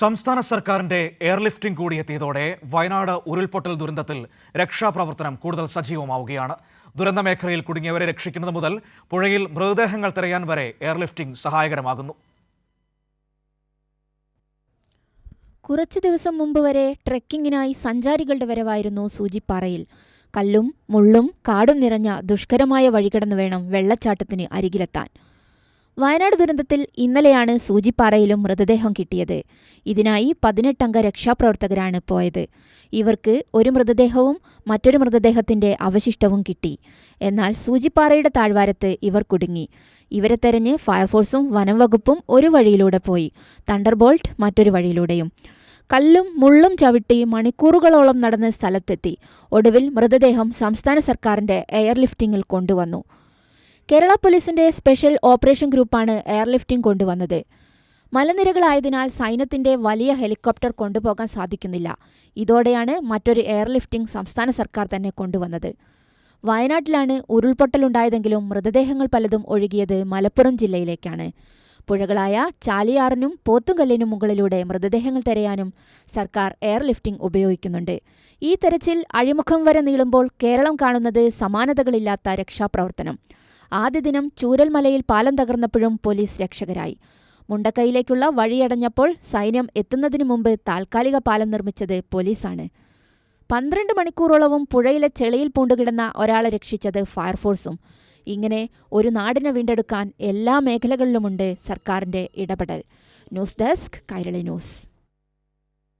സംസ്ഥാന സർക്കാരിന്റെ എയർലിഫ്റ്റിംഗ് കൂടി എത്തിയതോടെ വയനാട് ഉരുൾപൊട്ടൽ ദുരന്തത്തിൽ രക്ഷാപ്രവർത്തനം കൂടുതൽ സജീവമാവുകയാണ്. ദുരന്ത മേഖലയിൽ കുടുങ്ങിയവരെ രക്ഷിക്കുന്നത് മുതൽ പുഴയിൽ മൃതദേഹങ്ങൾ തിരയാൻ വരെ എയർലിഫ്റ്റിംഗ് സഹായകരമാകുന്നു. കുറച്ചു ദിവസം മുമ്പ് വരെ ട്രെക്കിങ്ങിനായി സഞ്ചാരികളുടെ വരവായിരുന്നു സൂചിപ്പാറയിൽ. കല്ലും മുള്ളും കാടും നിറഞ്ഞ ദുഷ്കരമായ വഴികടന്നു വേണം വെള്ളച്ചാട്ടത്തിന് അരികിലെത്താൻ. വയനാട് ദുരന്തത്തിൽ ഇന്നലെയാണ് സൂചിപ്പാറയിലും മൃതദേഹം കിട്ടിയത്. ഇതിനായി 18 അംഗ രക്ഷാപ്രവർത്തകരാണ് പോയത്. ഇവർക്ക് ഒരു മൃതദേഹവും മറ്റൊരു മൃതദേഹത്തിന്റെ അവശിഷ്ടവും കിട്ടി. എന്നാൽ സൂചിപ്പാറയുടെ താഴ്വാരത്ത് ഇവർ കുടുങ്ങി. ഇവരെ തെരഞ്ഞ് ഫയർഫോഴ്സും വനംവകുപ്പും ഒരു വഴിയിലൂടെ പോയി, തണ്ടർബോൾട്ട് മറ്റൊരു വഴിയിലൂടെയും. കല്ലും മുള്ളും ചവിട്ടി മണിക്കൂറുകളോളം നടന്ന് സ്ഥലത്തെത്തി. ഒടുവിൽ മൃതദേഹം സംസ്ഥാന സർക്കാരിന്റെ എയർലിഫ്റ്റിംഗിൽ കൊണ്ടുവന്നു. കേരള പോലീസിന്റെ സ്പെഷ്യൽ ഓപ്പറേഷൻ ഗ്രൂപ്പാണ് എയർലിഫ്റ്റിംഗ് കൊണ്ടുവന്നത്. മലനിരകളായതിനാൽ സൈന്യത്തിന്റെ വലിയ ഹെലികോപ്റ്റർ കൊണ്ടുപോകാൻ സാധിക്കുന്നില്ല. ഇതോടെയാണ് മറ്റൊരു എയർലിഫ്റ്റിംഗ് സംസ്ഥാന സർക്കാർ തന്നെ കൊണ്ടുവന്നത്. വയനാട്ടിലാണ് ഉരുൾപൊട്ടലുണ്ടായതെങ്കിലും മൃതദേഹങ്ങൾ പലതും ഒഴുകിയത് മലപ്പുറം ജില്ലയിലേക്കാണ്. പുഴകളായ ചാലിയാറിനും പോത്തുകല്ലിനും മുകളിലൂടെ മൃതദേഹങ്ങൾ തിരയാനും സർക്കാർ എയർലിഫ്റ്റിംഗ് ഉപയോഗിക്കുന്നുണ്ട്. ഈ തെരച്ചിൽ അഴിമുഖം വരെ നീളുമ്പോൾ കേരളം കാണുന്നത് സമാനതകളില്ലാത്ത രക്ഷാപ്രവർത്തനം. ആദ്യ ദിനം ചൂരൽമലയിൽ പാലം തകർന്നപ്പോഴും പോലീസ് രക്ഷകരായി. മുണ്ടക്കൈയിലേക്കുള്ള വഴിയടഞ്ഞപ്പോൾ സൈന്യം എത്തുന്നതിനു മുമ്പ് താൽക്കാലിക പാലം നിർമ്മിച്ചത് പോലീസാണ്. 12 മണിക്കൂറോളവും പുഴയിലെ ചെളിയിൽ പൂണ്ടുകിടന്ന ഒരാളെ രക്ഷിച്ചത് ഫയർഫോഴ്സും. ഇങ്ങനെ ഒരു നാടിനെ വീണ്ടെടുക്കാൻ എല്ലാ മേഖലകളിലുമുണ്ട് സർക്കാരിന്റെ ഇടപെടൽ. News desk Kairali news.